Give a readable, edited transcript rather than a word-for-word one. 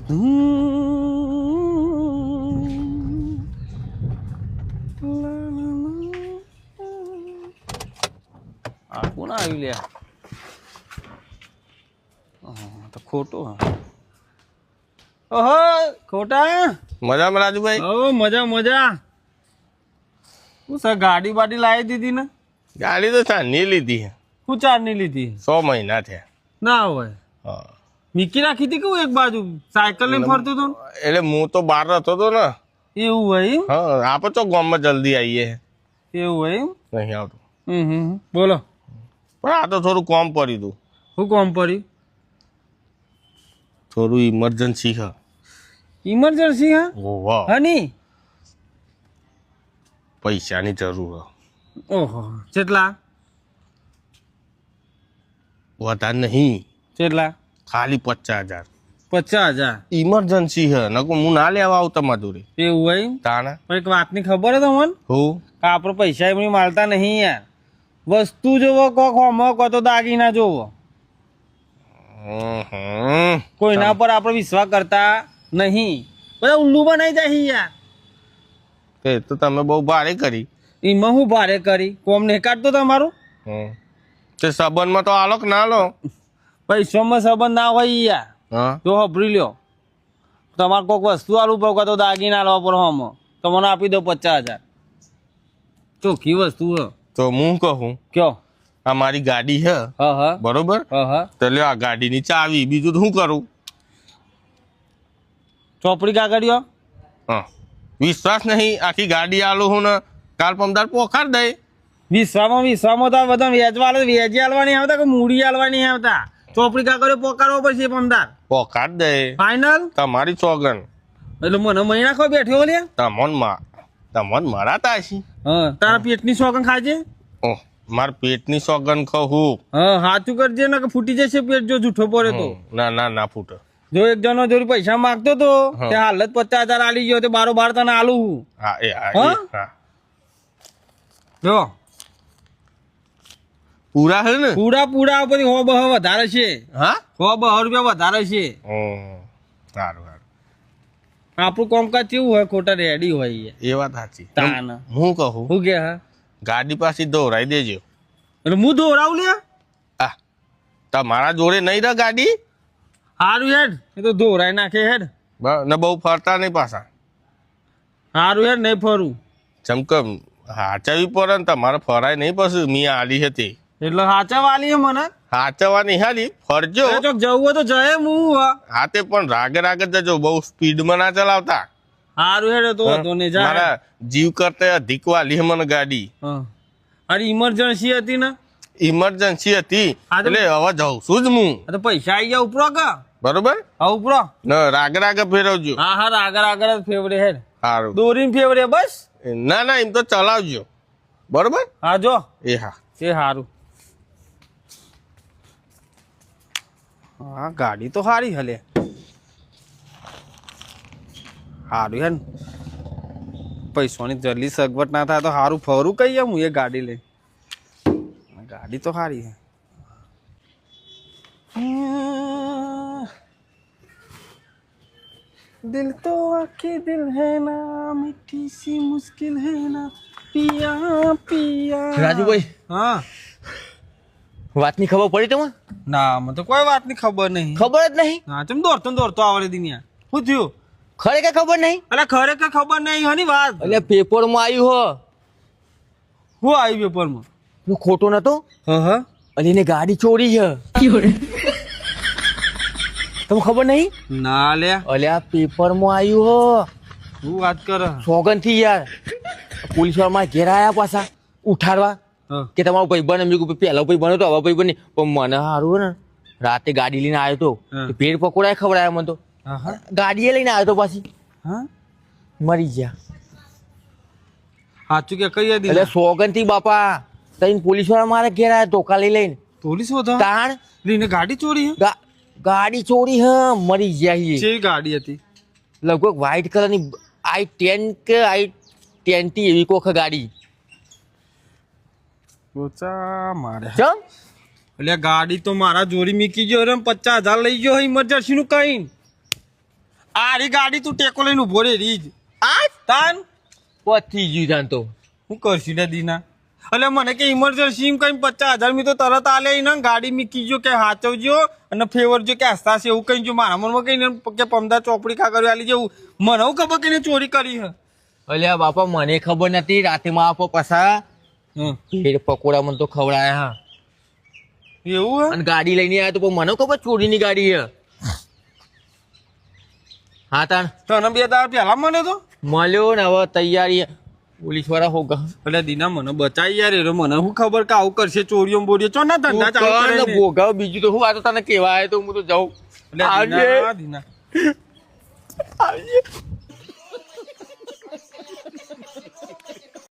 કોણ આવ્યું લે? તો ખોટો. ઓહો ખોટા. મજામાં રાજુભાઈ? ઓ મજા મજા. શું સર ગાડી બાડી લાવી દીધી ને? ગાડી તો ચારની લીધી. શું ચારની લીધી? 100 મહિના થયા. ના હોય. હા મીકી રાખી હતી કેવું એક બાજુ સાયકલ લઈને ફરતો હતો? એટલે હું તો બહાર રહેતો હતો ને. એવું હોય? હા આપણે તો ગામમાં જલ્દી આવીએ. એવું હોય? નહીં આવતું. બોલો. પણ આ તો થોડું કોમ પડ્યું હતું. શું કોમ પડ્યું? થોડું ઇમરજન્સી છે. ઇમરજન્સી? હા ઓહો હની પૈસાની જરૂર. ઓહો કેટલા? વધારે નહીં. કેટલા? ખાલી 50,000. 50,000? ઇમરજન્સી છે નકો હું ના લેવા આવું તમારા જોડે. એવું હોય? તાણા પણ એક વાતની ખબર હે તમને? હું આપડે પૈસા એમની માલતા નહીં યાર. વસ્તુ જોવો કોક હોમો કો તો દાગીના જોવો. કોઈના પર આપણે વિશ્વાસ કરતા નહીં. બધા ઉલ્લુ બનાવી જાય યાર. તે તો તમે બહુ ભારે કરી. એમાં હું ભારે કરી? કોમ નહીં કાઢતો તમારું? તે સંબંધમાં તો આલો કે ના લો? પૈસામાં સંબંધ ના હોય યાર. હા તો હબરી લ્યો. તમારે કોઈક વસ્તુ આલવું પડે તો દાગીના આલવા પડે હોમો. તો મને આપી દો 50,000. ચોખ્ખી વસ્તુ હ. તો હું કહું કયો? આ મારી ગાડી છે બરોબર? તો લ્યો આ ગાડીની ચાવી. બીજું તો શું કરું? ચોપડી કાગળિયો? હા વિશ્વાસ નહીં. આખી ગાડી આલું હું ને કાલ પમદાર પોખાડ દે. વિશ્વામાં તો બધા વેચવા વેચી આલવા નહીં આવતા કે મૂડી આલવા નહીં આવતા. ચોપડી કાગળિયો પોકારવો પડશે પમદાર. પોખાડ દે. ફાઈનલ? તમારી સોગન. એટલે મને મહિના ખો બેઠ્યો લે. તમન મરાતા છે. હા તારા પેટની સોગન ખાજે. ઓહ માર પેટની સોગન કહું. હા સાચું કરજે ને કે ફૂટી જશે પેટ જો જૂઠો પડે તો. ના ફૂટે. જો એક જણો જોડી પૈસા માંગતો તો તે હાલત 50,000 આલી ગયો તે 12 તને આલું હું. હા જો પૂરા હે ને? પૂરા પછી હો બહ વધારે છે. હા 100 રૂપિયા વધારે છે. સારું આપણું કામકાજ કેવું હોય? ખોટા રેડી હોય એ વાત સાચી. તાન હું કહું શું કે? હા ગાડી પાછી દોરાઈ દેજો. એટલે હું દોરાવું લે? આ તમારા જોડે નહીં રહે ગાડી? હારું હેડ એ તો દોરાઈ નાખે હેડ. ને બહુ ફરતા નહીં પાછા. હારું હેડ નહીં ફરું. ચમકમ હાચવી પડે ને તમારે ફરાય નહીં પછી મિયા આલી હતી એટલે હાચા વાલી હે મને. હાચવાની હાલી ફરજો. ચોક જવું હોય તો જય હું. હા તે પણ રાગે જજો. બહુ સ્પીડમાં ના ચલાવતા. હારું હેડ તો ને જા. મારા જીવ કરતા અધિક વાલી મને ગાડી. અરે ઇમરજન્સી હતી ને? ઇમરજન્સી હતી એટલે હવે જઉં છું જ હું. તો પૈસા આવી ગયા ઉપરો કા? બરોબર હા ઉપરો. રાગે ફેરવજો. હા આગળ જ ફેવરે હેડ. સારું દોરીને ફેવરે બસ. ના એમ તો ચલાવજો બરોબર. હા જો એ હા એ સારું. હા ગાડી તો સારી હલે. સારું હે ને પૈસાની જલ્દી સગવડ ના થાય તો સારું ફરું કહીએ હું એ ગાડી લઈ. ગાડી તો સારી હે. दिल तो आखिर दिल है ना मीठी सी मुश्किल है ना पिया पिया. રાજુભાઈ હા વાતની ખબર પડી તમને? ના મને તો કોઈ વાત ની ખબર નહીં. ખબર જ નહીં. હા ચમ દોડતો આવડે દુનિયા. શું થયું? ખરેખર ખબર નહીં? અરે ખરેખર ખબર નહીં હની વાત. એટલે પેપરમાં આવ્યું હો. શું આવ્યું પેપરમાં? હું ખોટો નતો? હા અને એને ગાડી ચોરી છે. તમને ખબર નહીં? ના લે. અલ્યા પેપરમાં આવ્યું હો. શું વાત કરે? સોગન થી યાર પોલીસ વાળા મારા ઘેર આયા પાછા ઉઠાડવા કે તમારો ભાઈ બને. મેં પેલા ભાઈ બને તો હવે ભાઈ બને. પણ મને સારું ને રાતે ગાડી લઈને આવ્યો તો પેટ પકોડા ખવડાયા મને તો. ગાડીએ લઈને આવ્યો તો પાછી મરી ગયા. સાચું કે કઈ હતી? એટલે સોગન થી બાપા તઈને પોલીસ વાળા મારા ઘેર આયા ધોકા લઈ લઈને. પોલીસ હતો? તાણ લઈને ગાડી ચોરી? ગાડી ચોરી હ મરી ગયા. કેવી ગાડી હતી? લગભગ વ્હાઈટ કલરની i10 કે i20 એવી કોખ ગાડી. મારે ચમ એટલે ગાડી તો મારા જોડી મીકી ગયો 50,000 લઈ ગયો ઇમરજન્સી નું કઈ. આરી ગાડી તું ટેકો લઈને ઉભો રે રીજ આ તાન પતી ગયું તાન તો હું કરશી લે દીના એટલે મને કે ઇમરજન્સી કઈ 50,000 મી તો તરત આલે ને ગાડી મીકી જો કે હાચવજો અને ફેવર જો કે હસતા છે એવું કઈ જો મારા મનમાં કઈ કે પમદા ચોપડી ખા કર્યું આલી જેવું મને હું ખબર કે ચોરી કરી હે અલ્યા બાપા મને ખબર નથી રાતે માં આપો પસા ભેળ પકોડા મને તો ખવડાયા હા એવું હે અને ગાડી લઈને આવ્યા તો પણ મને ખબર ચોરીની ગાડી હે હા તાણ તને 2 દાડા પહેલા મને તો મળ્યો ને હવે તૈયારી પોલીસ વાળા હોગા એટલે દીના મને બચાઈ યાર એ મને શું ખબર કે આવું કરશે ચોરીઓ બોરીઓ ચો ના ધંધા ચાલુ કરે ને ભોગાવ બીજું તો હું આ તો તને કેવા આવ્યો તો હું તો જાઉં એટલે દીના આવજે